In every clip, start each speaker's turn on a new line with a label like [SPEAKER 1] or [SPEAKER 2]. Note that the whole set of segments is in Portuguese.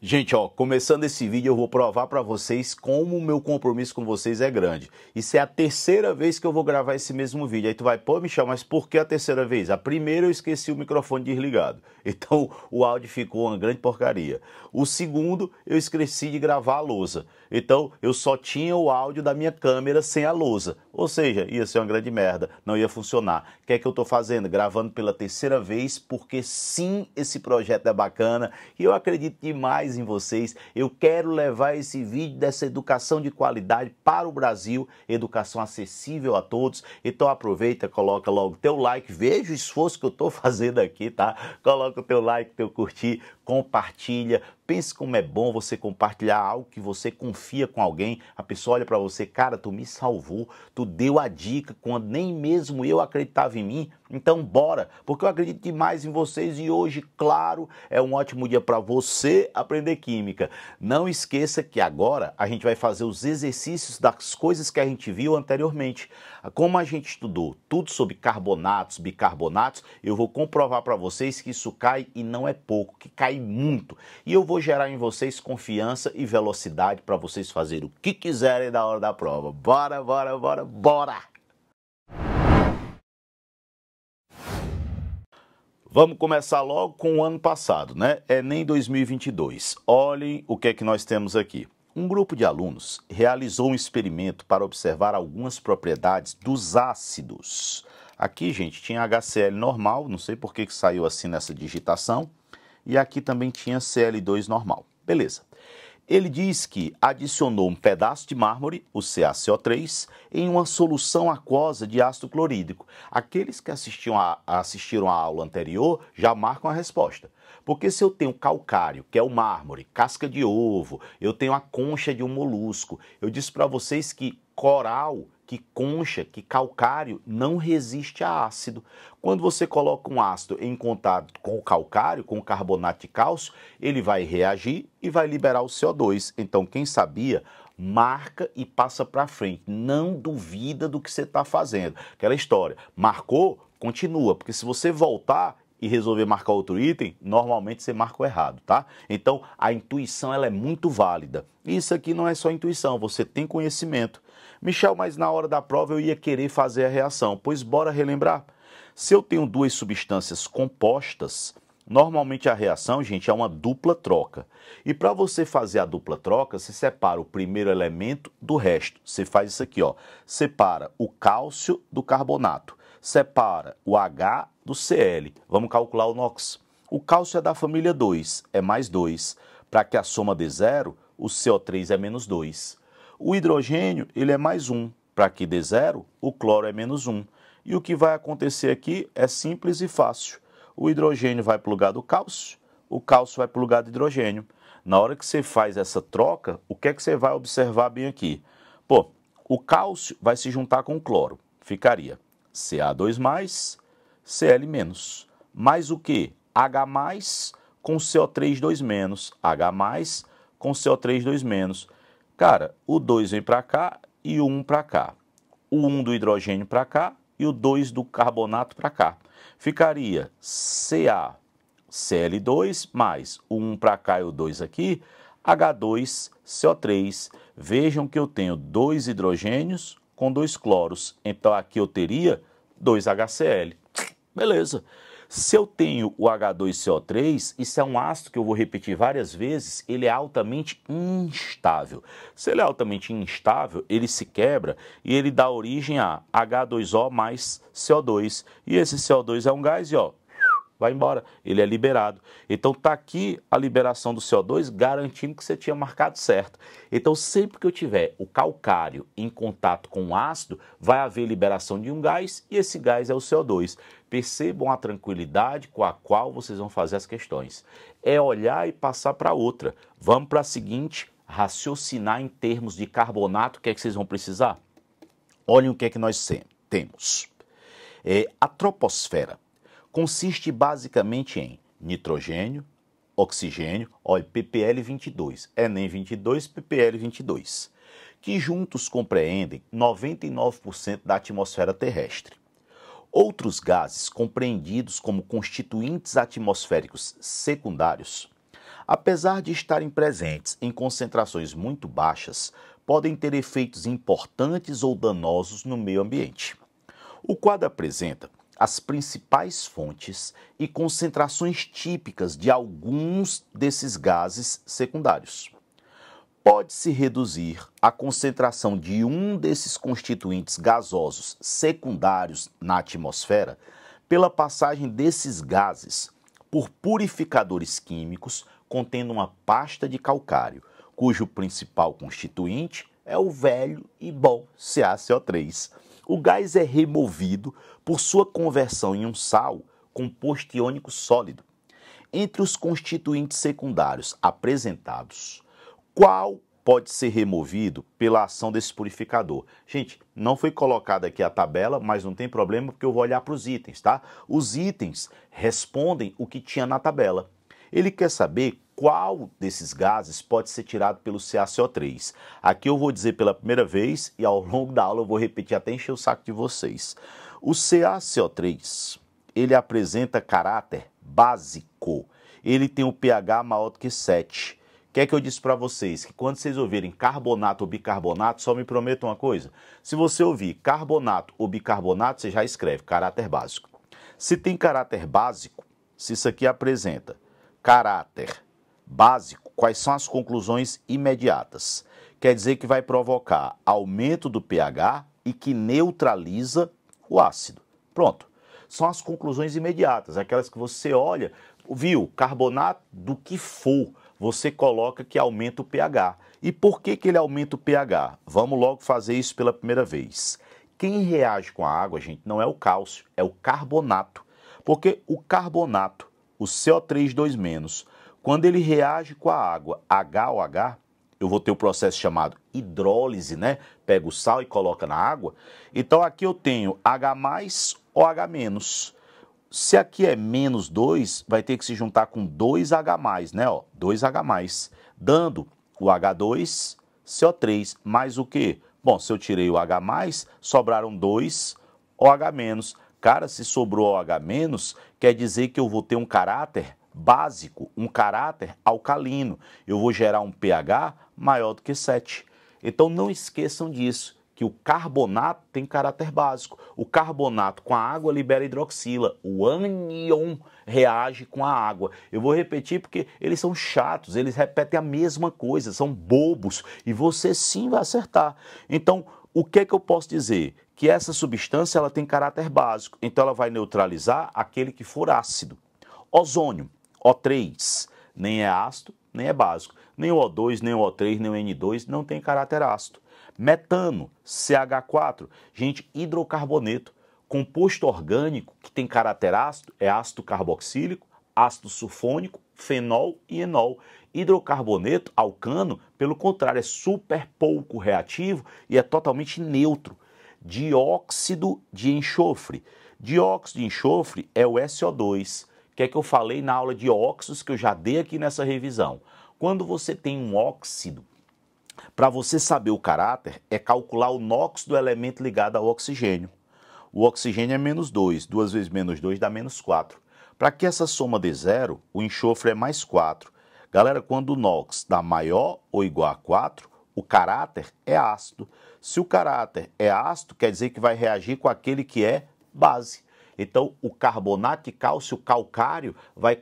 [SPEAKER 1] Gente, ó, começando esse vídeo eu vou provar para vocês como o meu compromisso com vocês é grande. Isso é a terceira vez que eu vou gravar esse mesmo vídeo. Aí tu vai, pô, Michel, mas por que a terceira vez? A primeira eu esqueci o microfone desligado. Então o áudio ficou uma grande porcaria. O segundo eu esqueci de gravar a lousa. Então eu só tinha o áudio da minha câmera sem a lousa. Ou seja, ia ser uma grande merda, não ia funcionar. O que é que eu tô fazendo? Gravando pela terceira vez, porque sim, esse projeto é bacana e eu acredito demais em vocês. Eu quero levar esse vídeo dessa educação de qualidade para o Brasil, educação acessível a todos. Então aproveita, coloca logo teu like, veja o esforço que eu tô fazendo aqui, tá? Coloca o teu like, teu curtir, compartilha. Pense como é bom você compartilhar algo que você confia com alguém. A pessoa olha para você, cara, tu me salvou, tu deu a dica quando nem mesmo eu acreditava em mim. Então bora, porque eu acredito demais em vocês e hoje, claro, é um ótimo dia para você aprender química. Não esqueça que agora a gente vai fazer os exercícios das coisas que a gente viu anteriormente. Como a gente estudou tudo sobre carbonatos, bicarbonatos, eu vou comprovar para vocês que isso cai e não é pouco, que cai muito. E eu vou gerar em vocês confiança e velocidade para vocês fazerem o que quiserem na hora da prova. Bora, bora, bora, bora! Vamos começar logo com o ano passado, né? Enem 2022. Olhem o que é que nós temos aqui. Um grupo de alunos realizou um experimento para observar algumas propriedades dos ácidos. Aqui, gente, tinha HCl normal, não sei por que saiu assim nessa digitação. E aqui também tinha Cl2 normal. Beleza. Ele diz que adicionou um pedaço de mármore, o CaCO3, em uma solução aquosa de ácido clorídrico. Aqueles que assistiram a aula anterior já marcam a resposta. Porque se eu tenho calcário, que é o mármore, casca de ovo, eu tenho a concha de um molusco, eu disse para vocês que coral, que concha, que calcário não resiste a ácido. Quando você coloca um ácido em contato com o calcário, com o carbonato de cálcio, ele vai reagir e vai liberar o CO2. Então, quem sabia, marca e passa para frente. Não duvida do que você está fazendo. Aquela história, marcou, continua, porque se você voltar e resolver marcar outro item, normalmente você marca o errado, tá? Então, a intuição ela é muito válida. Isso aqui não é só intuição, você tem conhecimento. Michel, mas na hora da prova eu ia querer fazer a reação. Pois bora relembrar. Se eu tenho duas substâncias compostas, normalmente a reação, gente, é uma dupla troca. E para você fazer a dupla troca, você separa o primeiro elemento do resto. Você faz isso aqui, ó. Separa o cálcio do carbonato. Separa o H do Cl. Vamos calcular o NOx. O cálcio é da família 2, é mais 2. Para que a soma dê 0, o CO3 é menos 2. O hidrogênio, ele é mais 1. Para que dê 0, o cloro é menos 1. E o que vai acontecer aqui é simples e fácil. O hidrogênio vai para o lugar do cálcio, o cálcio vai para o lugar do hidrogênio. Na hora que você faz essa troca, o que é que você vai observar bem aqui? Pô, o cálcio vai se juntar com o cloro. Ficaria Ca2+, Cl-. Mais o quê? H+, com CO3 2-. H+, com CO3 2-. Cara, o 2 vem para cá e o 1 para cá. O 1 do hidrogênio para cá e o 2 do carbonato para cá. Ficaria CaCl2 mais o 1 para cá e o 2 aqui, H2CO3. Vejam que eu tenho 2 hidrogênios com 2 cloros. Então aqui eu teria 2 HCl. Beleza. Se eu tenho o H2CO3, isso é um ácido que eu vou repetir várias vezes, ele é altamente instável. Se ele é altamente instável, ele se quebra e ele dá origem a H2O mais CO2. E esse CO2 é um gás e ó, vai embora, ele é liberado. Então tá aqui a liberação do CO2 garantindo que você tinha marcado certo. Então sempre que eu tiver o calcário em contato com o ácido, vai haver liberação de um gás e esse gás é o CO2. Percebam a tranquilidade com a qual vocês vão fazer as questões. É olhar e passar para outra. Vamos para a seguinte, raciocinar em termos de carbonato, o que é que vocês vão precisar? Olhem o que é que nós temos. A troposfera consiste basicamente em nitrogênio, oxigênio, olha, ppl 22, Enem 22, ppl 22, que juntos compreendem 99% da atmosfera terrestre. Outros gases compreendidos como constituintes atmosféricos secundários Apesar de estarem presentes em concentrações muito baixas, podem ter efeitos importantes ou danosos no meio ambiente. O quadro apresenta as principais fontes e concentrações típicas de alguns desses gases secundários. Pode-se reduzir a concentração de um desses constituintes gasosos secundários na atmosfera pela passagem desses gases por purificadores químicos contendo uma pasta de calcário, cujo principal constituinte é o velho e bom CaCO3. O gás é removido por sua conversão em um sal, composto iônico sólido. Entre os constituintes secundários apresentados, qual pode ser removido pela ação desse purificador? Gente, não foi colocada aqui a tabela, mas não tem problema porque eu vou olhar para os itens, tá? Os itens respondem o que tinha na tabela. Ele quer saber qual desses gases pode ser tirado pelo CaCO3. Aqui eu vou dizer pela primeira vez e ao longo da aula eu vou repetir até encher o saco de vocês. O CaCO3, ele apresenta caráter básico. Ele tem o pH maior do que 7. Quer que eu disse para vocês que quando vocês ouvirem carbonato ou bicarbonato, só me prometam uma coisa. Se você ouvir carbonato ou bicarbonato, você já escreve caráter básico. Se tem caráter básico, se isso aqui apresenta caráter básico, quais são as conclusões imediatas? Quer dizer que vai provocar aumento do pH e que neutraliza o ácido. Pronto. São as conclusões imediatas, aquelas que você olha, viu, carbonato do que for, você coloca que aumenta o pH. E por que ele aumenta o pH? Vamos logo fazer isso pela primeira vez. Quem reage com a água, gente, não é o cálcio, é o carbonato. Porque o carbonato, o CO3-, quando ele reage com a água HOH, eu vou ter o processo chamado hidrólise, né? Pega o sal e coloca na água. Então aqui eu tenho H+, OH-. Se aqui é -2, vai ter que se juntar com 2H+, né? Ó, 2H+, dando o H2CO3, mais o quê? Bom, se eu tirei o H+, sobraram 2 OH-. Cara, se sobrou OH-, quer dizer que eu vou ter um caráter básico, um caráter alcalino. Eu vou gerar um pH maior do que 7. Então não esqueçam disso, que o carbonato tem caráter básico. O carbonato com a água libera hidroxila. O ânion reage com a água. Eu vou repetir porque eles são chatos, eles repetem a mesma coisa, são bobos e você sim vai acertar. Então, o que é que eu posso dizer? Que essa substância ela tem caráter básico, então ela vai neutralizar aquele que for ácido. Ozônio, O3, nem é ácido, nem é básico. Nem o O2, nem o O3, nem o N2 não tem caráter ácido. Metano, CH4, gente, hidrocarboneto, composto orgânico que tem caráter ácido, é ácido carboxílico, ácido sulfônico, fenol e enol. Hidrocarboneto, alcano, pelo contrário, é super pouco reativo e é totalmente neutro. Dióxido de enxofre. Dióxido de enxofre é o SO2, que é que eu falei na aula de óxidos que eu já dei aqui nessa revisão. Quando você tem um óxido, para você saber o caráter, é calcular o NOx do elemento ligado ao oxigênio. O oxigênio é -2, 2 vezes -2 dá -4. Para que essa soma dê zero, o enxofre é +4. Galera, quando o NOx dá maior ou igual a 4, o caráter é ácido. Se o caráter é ácido, quer dizer que vai reagir com aquele que é base. Então, o carbonato de cálcio calcário vai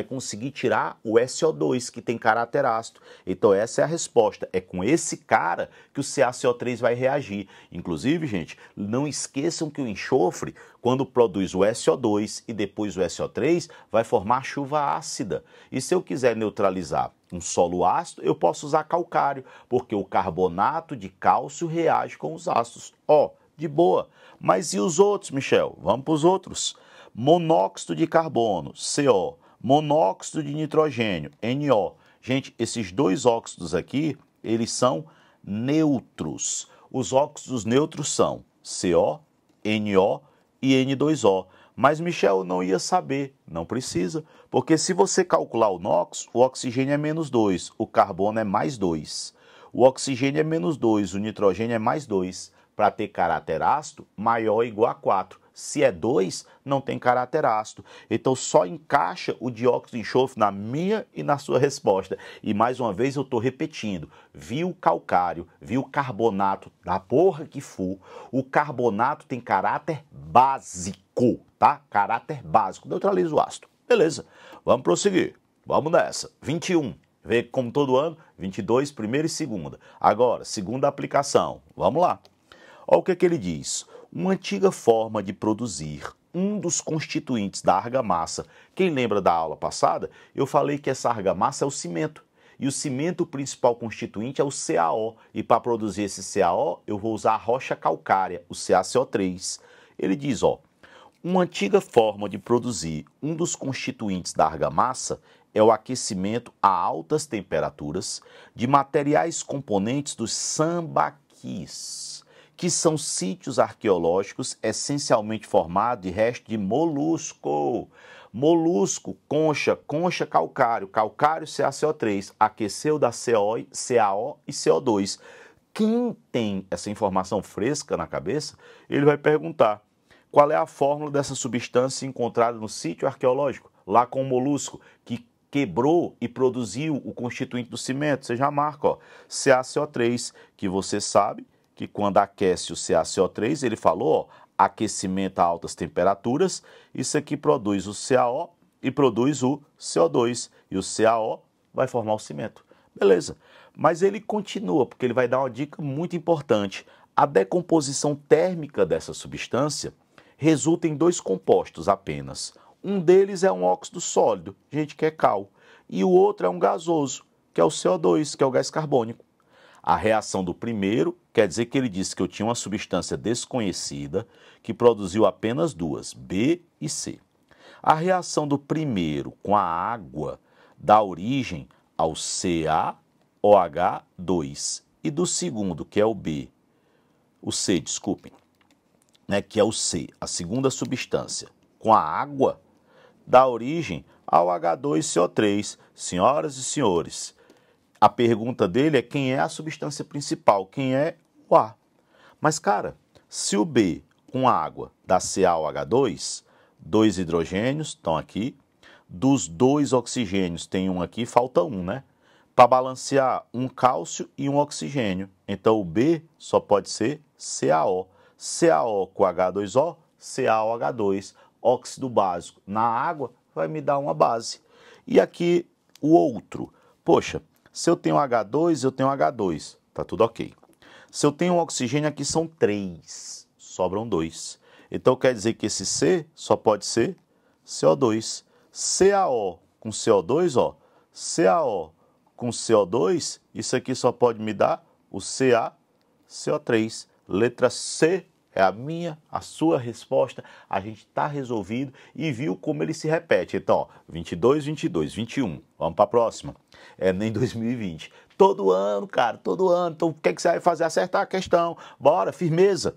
[SPEAKER 1] conseguir tirar o SO2, que tem caráter ácido. Então, essa é a resposta. É com esse cara que o CaCO3 vai reagir. Inclusive, gente, não esqueçam que o enxofre, quando produz o SO2 e depois o SO3, vai formar chuva ácida. E se eu quiser neutralizar um solo ácido, eu posso usar calcário, porque o carbonato de cálcio reage com os ácidos. Ó, de boa. Mas e os outros, Michel? Vamos para os outros. Monóxido de carbono, CO. Monóxido de nitrogênio, NO. Gente, esses dois óxidos aqui, eles são neutros. Os óxidos neutros são CO, NO e N2O. Mas, Michel, eu não ia saber. Não precisa, porque se você calcular o NOx, o oxigênio é -2, o carbono é +2. O oxigênio é -2, o nitrogênio é +2. Para ter caráter ácido, maior ou igual a 4. Se é 2, não tem caráter ácido. Então só encaixa o dióxido de enxofre na minha e na sua resposta. E mais uma vez eu estou repetindo, viu calcário, viu carbonato, da porra que for, o carbonato tem caráter básico, tá? Caráter básico, neutraliza o ácido. Beleza, vamos prosseguir, vamos nessa. 21. Vê como todo ano, 22, primeira e segunda. Agora, segunda aplicação. Vamos lá. Olha o que ele diz. Uma antiga forma de produzir um dos constituintes da argamassa. Quem lembra da aula passada? Eu falei que essa argamassa é o cimento. E o cimento, o principal constituinte, é o CaO. E para produzir esse CaO, eu vou usar a rocha calcária, o CaCO3. Ele diz, ó, uma antiga forma de produzir um dos constituintes da argamassa é o aquecimento a altas temperaturas de materiais componentes dos sambaquis, que são sítios arqueológicos essencialmente formados de restos de molusco. Molusco, concha, concha calcário, calcário CaCO3, aqueceu da CaO e CO2. Quem tem essa informação fresca na cabeça, ele vai perguntar qual é a fórmula dessa substância encontrada no sítio arqueológico, lá com o molusco, que quebrou e produziu o constituinte do cimento. Você já marca, ó, CaCO3, que você sabe que quando aquece o CaCO3, ele falou, ó, aquecimento a altas temperaturas, isso aqui produz o CaO e produz o CO2, e o CaO vai formar o cimento. Beleza, mas ele continua, porque ele vai dar uma dica muito importante. A decomposição térmica dessa substância resulta em 2 compostos apenas. Um deles é um óxido sólido, gente, que é cal, e o outro é um gasoso, que é o CO2, que é o gás carbônico. A reação do primeiro quer dizer que ele disse que eu tinha uma substância desconhecida que produziu apenas 2, B e C. A reação do primeiro com a água dá origem ao CaOH2 e do segundo, que é o B, o C, desculpem, né, que é o C, a segunda substância, com a água, dá origem ao H2CO3. Senhoras e senhores, a pergunta dele é quem é a substância principal, quem é o A. Mas, cara, se o B com água dá CaOH2, 2 hidrogênios estão aqui, dos 2 oxigênios tem um aqui, falta um, né? Para balancear um cálcio e um oxigênio. Então, o B só pode ser CaO. CaO com H2O, CaOH2, óxido básico na água vai me dar uma base. E aqui o outro, poxa, se eu tenho H2, eu tenho H2, tá tudo ok. Se eu tenho um oxigênio, aqui são 3, sobram 2. Então quer dizer que esse C só pode ser CO2. CaO com CO2, ó, CaO com CO2, isso aqui só pode me dar o CaCO3. Letra C é a minha, a sua resposta. A gente está resolvido e viu como ele se repete. Então, ó, 22, 22, 21. Vamos para a próxima. É nem 2020. Todo ano, cara, todo ano. Então, o que é que você vai fazer? Acertar a questão. Bora, firmeza.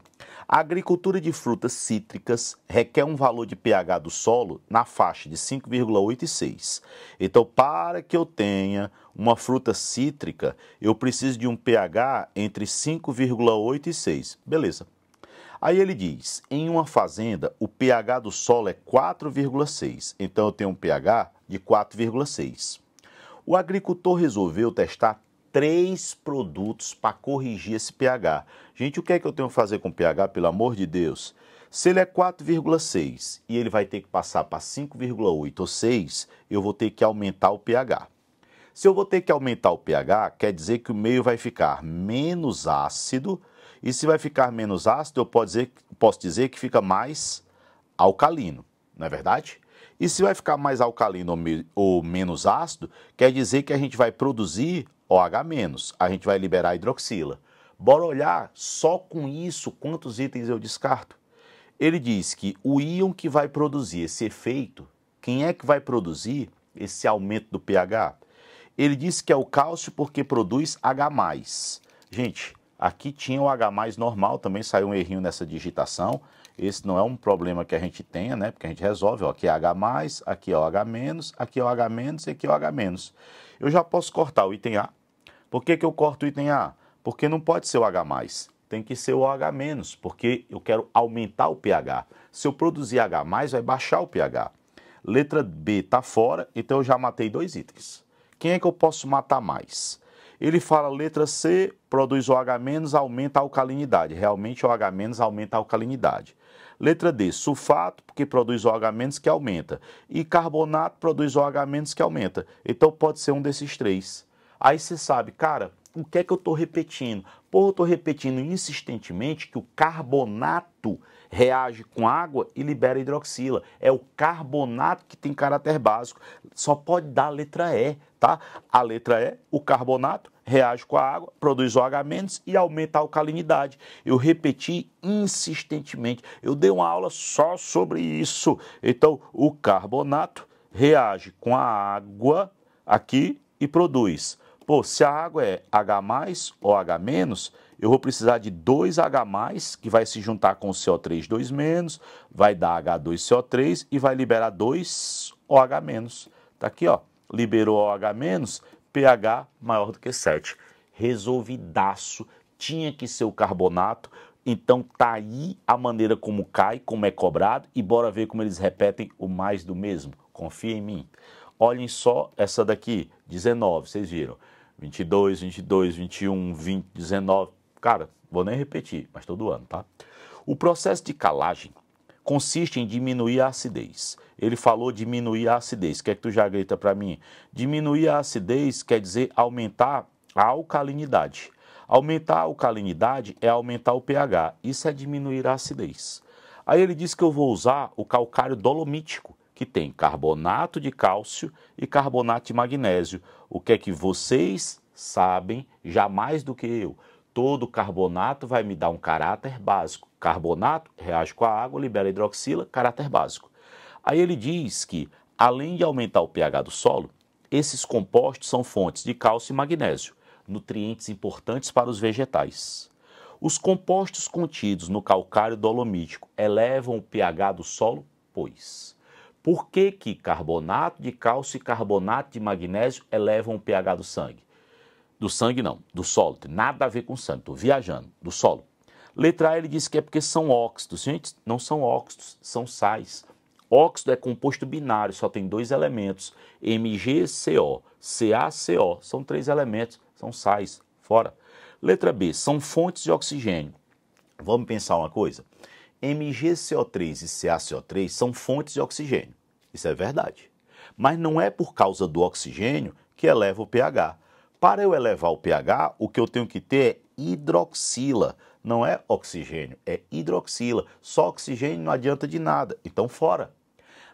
[SPEAKER 1] A agricultura de frutas cítricas requer um valor de pH do solo na faixa de 5,8 e 6. Então, para que eu tenha uma fruta cítrica, eu preciso de um pH entre 5,8 e 6. Beleza. Aí ele diz, em uma fazenda, o pH do solo é 4,6. Então, eu tenho um pH de 4,6. O agricultor resolveu testar 3 produtos para corrigir esse pH. Gente, o que é que eu tenho que fazer com o pH, pelo amor de Deus? Se ele é 4,6 e ele vai ter que passar para 5,8 ou 6, eu vou ter que aumentar o pH. Se eu vou ter que aumentar o pH, quer dizer que o meio vai ficar menos ácido, e se vai ficar menos ácido, eu posso dizer que fica mais alcalino, não é verdade? E se vai ficar mais alcalino ou menos ácido, quer dizer que a gente vai produzir OH-, a gente vai liberar hidroxila. Bora olhar só com isso quantos itens eu descarto. Ele diz que o íon que vai produzir esse efeito, quem é que vai produzir esse aumento do pH? Ele diz que é o cálcio porque produz H+. Gente, aqui tinha o H+ normal, também saiu um errinho nessa digitação. Esse não é um problema que a gente tenha, né? Porque a gente resolve, ó, aqui é H+, aqui é OH-, aqui é OH- e aqui é OH-. Eu já posso cortar o item A. Por que eu corto o item A? Porque não pode ser o H+. tem que ser o OH-, porque eu quero aumentar o pH. Se eu produzir H+, vai baixar o pH. Letra B está fora, então eu já matei 2 itens. Quem é que eu posso matar mais? Ele fala, letra C, produz OH-, aumenta a alcalinidade. Realmente o OH- aumenta a alcalinidade. Letra D, sulfato, porque produz OH- que aumenta. E carbonato produz OH- que aumenta. Então pode ser um desses 3. Aí você sabe, cara, o que é que eu estou repetindo? Pô, eu estou repetindo insistentemente que o carbonato reage com água e libera hidroxila. É o carbonato que tem caráter básico. Só pode dar a letra E, tá? A letra E, o carbonato reage com a água, produz OH- e aumenta a alcalinidade. Eu repeti insistentemente. Eu dei uma aula só sobre isso. Então, o carbonato reage com a água aqui e produz. Pô, se a água é H+, ou H-, eu vou precisar de 2H+, que vai se juntar com o CO3 2-, vai dar H2CO3 e vai liberar 2OH-. Tá aqui, ó. Liberou OH-, pH maior do que 7. Resolvidaço. Tinha que ser o carbonato. Então tá aí a maneira como cai, como é cobrado, e bora ver como eles repetem o mais do mesmo. Confia em mim. Olhem só essa daqui, 19, vocês viram. 22, 22, 21, 20, 19. Cara, vou nem repetir, mas todo ano, tá? O processo de calagem consiste em diminuir a acidez. Ele falou diminuir a acidez. Quer que tu já grita para mim? Diminuir a acidez quer dizer aumentar a alcalinidade. Aumentar a alcalinidade é aumentar o pH. Isso é diminuir a acidez. Aí ele diz que eu vou usar o calcário dolomítico, que tem carbonato de cálcio e carbonato de magnésio. O que é que vocês sabem, já mais do que eu? Todo carbonato vai me dar um caráter básico. Carbonato reage com a água, libera hidroxila, caráter básico. Aí ele diz que, além de aumentar o pH do solo, esses compostos são fontes de cálcio e magnésio, nutrientes importantes para os vegetais. Os compostos contidos no calcário dolomítico elevam o pH do solo, pois. Por que que carbonato de cálcio e carbonato de magnésio elevam o pH do sangue? Do sangue não, do solo, tem nada a ver com sangue, estou viajando, do solo. Letra A ele diz que é porque são óxidos. Gente, não são óxidos, são sais. Óxido é composto binário, só tem 2 elementos, MgCO, CaCO, são 3 elementos, são sais, fora. Letra B, são fontes de oxigênio. Vamos pensar uma coisa? MgCO3 e CaCO3 são fontes de oxigênio. Isso é verdade. Mas não é por causa do oxigênio que eleva o pH. Para eu elevar o pH, o que eu tenho que ter é hidroxila. Não é oxigênio, é hidroxila. Só oxigênio não adianta de nada. Então, fora.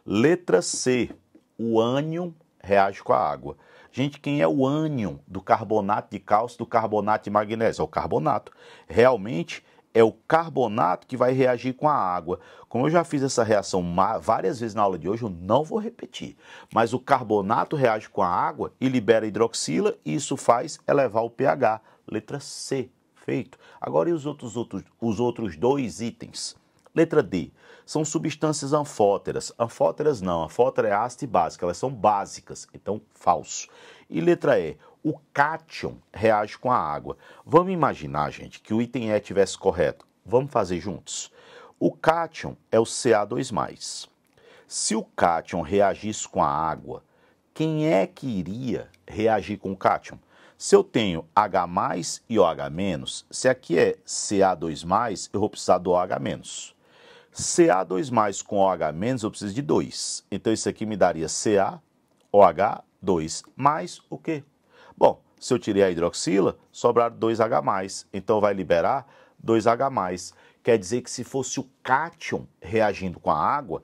[SPEAKER 1] Letra C. O ânion reage com a água. Gente, quem é o ânion do carbonato de cálcio, do carbonato de magnésio? É o carbonato. Realmente é o carbonato que vai reagir com a água. Como eu já fiz essa reação várias vezes na aula de hoje, eu não vou repetir. Mas o carbonato reage com a água e libera hidroxila e isso faz elevar o pH. Letra C, feito. Agora e os outros 2 itens? Letra D, são substâncias anfóteras. Anfóteras não, anfótera é ácido e básica, elas são básicas, então falso. E letra E, o cátion reage com a água. Vamos imaginar, gente, que o item E estivesse correto. Vamos fazer juntos? O cátion é o Ca2+. Se o cátion reagisse com a água, quem é que iria reagir com o cátion? Se eu tenho H+ e OH-, se aqui é Ca2+, eu vou precisar do OH-. Ca2+ com OH- eu preciso de 2. Então, isso aqui me daria CaOH2 mais o quê? Bom, se eu tirei a hidroxila, sobraram 2H+. Então, vai liberar 2H+. Quer dizer que se fosse o cátion reagindo com a água,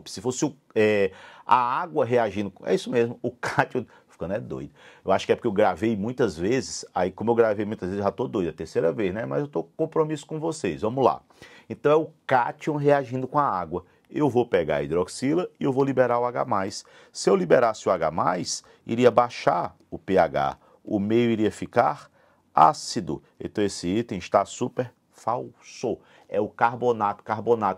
[SPEAKER 1] se fosse a água reagindo com... É isso mesmo, o cátion... Ficando doido. Eu acho que é porque eu gravei muitas vezes, aí como eu gravei muitas vezes, já tô doido, é a terceira vez, né? Mas eu tô com compromisso com vocês, vamos lá. Então é o cátion reagindo com a água. Eu vou pegar a hidroxila e eu vou liberar o H+. Se eu liberasse o H+, iria baixar o pH, o meio iria ficar ácido. Então esse item está super falso. É o carbonato.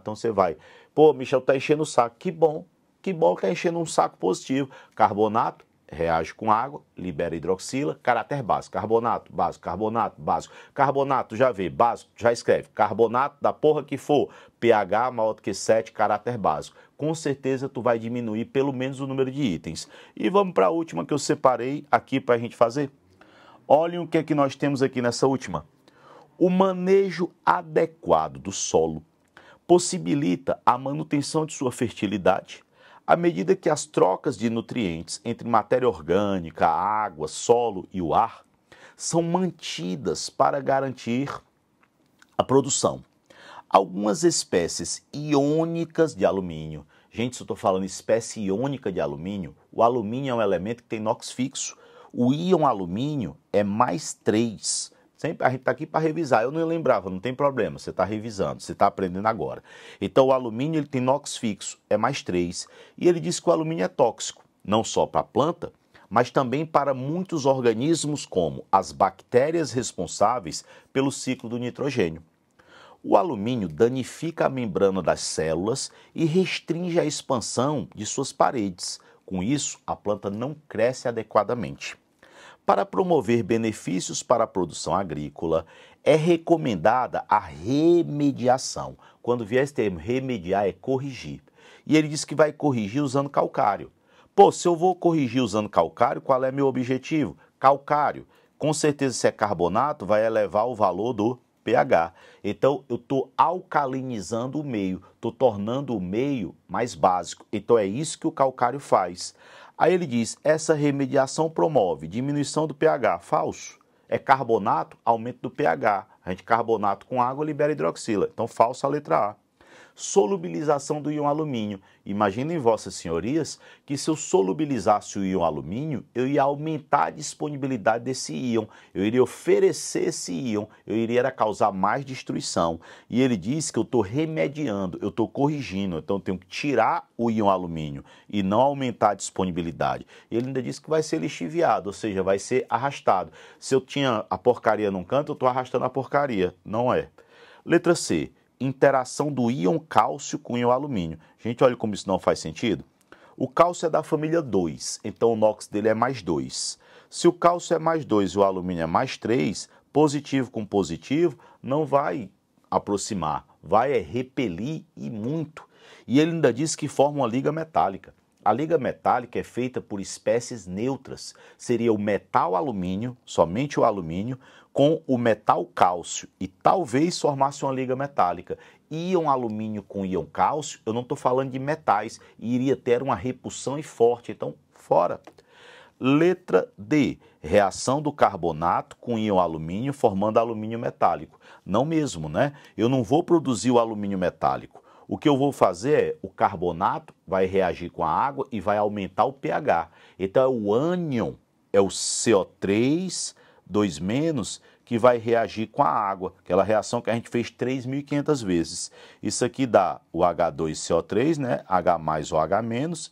[SPEAKER 1] Então você vai, pô, Michel, tá enchendo o saco. Que bom que tá enchendo um saco positivo. Carbonato reage com água, libera hidroxila, caráter básico, carbonato, básico, carbonato, básico. Carbonato, já vê, básico, já escreve. Carbonato da porra que for, pH maior do que 7, caráter básico. Com certeza tu vai diminuir pelo menos o número de itens. E vamos para a última que eu separei aqui para a gente fazer. Olhem o que é que nós temos aqui nessa última. O manejo adequado do solo possibilita a manutenção de sua fertilidade, à medida que as trocas de nutrientes entre matéria orgânica, água, solo e o ar são mantidas para garantir a produção. Algumas espécies iônicas de alumínio, gente, se eu estou falando espécie iônica de alumínio, o alumínio é um elemento que tem NOx fixo, o íon alumínio é mais 3. Sempre, a gente está aqui para revisar, eu não lembrava, não tem problema, você está revisando, você está aprendendo agora. Então o alumínio ele tem NOx fixo, é mais 3, e ele diz que o alumínio é tóxico, não só para a planta, mas também para muitos organismos como as bactérias responsáveis pelo ciclo do nitrogênio. O alumínio danifica a membrana das células e restringe a expansão de suas paredes. Com isso, a planta não cresce adequadamente. Para promover benefícios para a produção agrícola, é recomendada a remediação. Quando vier esse termo, remediar é corrigir. E ele diz que vai corrigir usando calcário. Pô, se eu vou corrigir usando calcário, qual é meu objetivo? Calcário. Com certeza, se é carbonato, vai elevar o valor do pH. Então, eu estou alcalinizando o meio, estou tornando o meio mais básico. Então, é isso que o calcário faz. Aí ele diz, essa remediação promove diminuição do pH. Falso. É carbonato, aumento do pH. A gente carbonato com água libera hidroxila. Então, falso a letra A. Solubilização do íon alumínio. Imaginem, vossas senhorias, que se eu solubilizasse o íon alumínio, eu ia aumentar a disponibilidade desse íon, eu iria oferecer esse íon, eu iria causar mais destruição. E ele diz que eu estou remediando, eu estou corrigindo, então eu tenho que tirar o íon alumínio e não aumentar a disponibilidade. Ele ainda diz que vai ser lixiviado, ou seja, vai ser arrastado. Se eu tinha a porcaria num canto, eu estou arrastando a porcaria. Não é. Letra C. Interação do íon cálcio com o íon alumínio. Gente, olha como isso não faz sentido. O cálcio é da família 2, então o NOx dele é mais 2. Se o cálcio é mais 2 e o alumínio é mais 3, positivo com positivo não vai aproximar, vai repelir e muito. E ele ainda diz que forma uma liga metálica. A liga metálica é feita por espécies neutras. Seria o metal alumínio, somente o alumínio, com o metal cálcio e talvez formasse uma liga metálica. Íon alumínio com íon cálcio, eu não estou falando de metais, iria ter uma repulsão e forte, então fora. Letra D, reação do carbonato com íon alumínio formando alumínio metálico. Não mesmo, né? Eu não vou produzir o alumínio metálico. O que eu vou fazer é, o carbonato vai reagir com a água e vai aumentar o pH. Então é o ânion, é o CO3, 2-, que vai reagir com a água. Aquela reação que a gente fez 3.500 vezes. Isso aqui dá o H2CO3, né? H mais ou H-,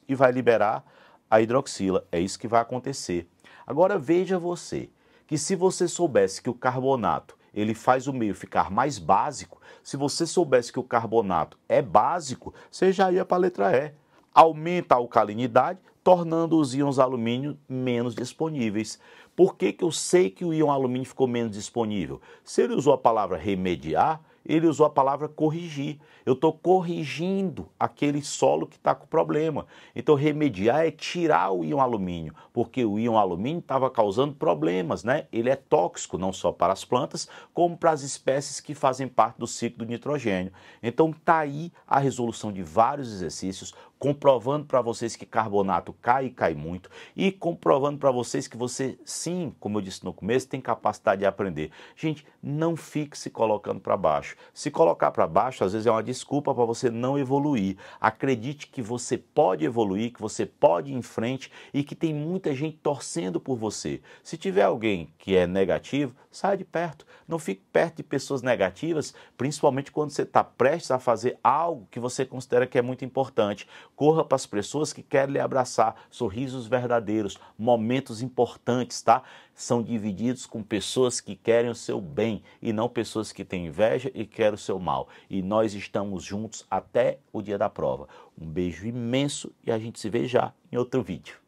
[SPEAKER 1] e vai liberar a hidroxila. É isso que vai acontecer. Agora veja você, que se você soubesse que o carbonato ele faz o meio ficar mais básico, se você soubesse que o carbonato é básico, você já ia para a letra E. Aumenta a alcalinidade, tornando os íons alumínio menos disponíveis. Por que que eu sei que o íon alumínio ficou menos disponível? Se ele usou a palavra remediar, ele usou a palavra corrigir. Eu estou corrigindo aquele solo que está com problema. Então, remediar é tirar o íon alumínio, porque o íon alumínio estava causando problemas, né? Ele é tóxico não só para as plantas, como para as espécies que fazem parte do ciclo do nitrogênio. Então, está aí a resolução de vários exercícios, comprovando para vocês que carbonato cai e cai muito, e comprovando para vocês que você, sim, como eu disse no começo, tem capacidade de aprender. Gente, não fique se colocando para baixo. Se colocar para baixo, às vezes é uma desculpa para você não evoluir. Acredite que você pode evoluir, que você pode ir em frente e que tem muita gente torcendo por você. Se tiver alguém que é negativo, saia de perto. Não fique perto de pessoas negativas, principalmente quando você está prestes a fazer algo que você considera que é muito importante. Corra para as pessoas que querem lhe abraçar, sorrisos verdadeiros, momentos importantes, tá? São divididos com pessoas que querem o seu bem e não pessoas que têm inveja e querem o seu mal. E nós estamos juntos até o dia da prova. Um beijo imenso e a gente se vê já em outro vídeo.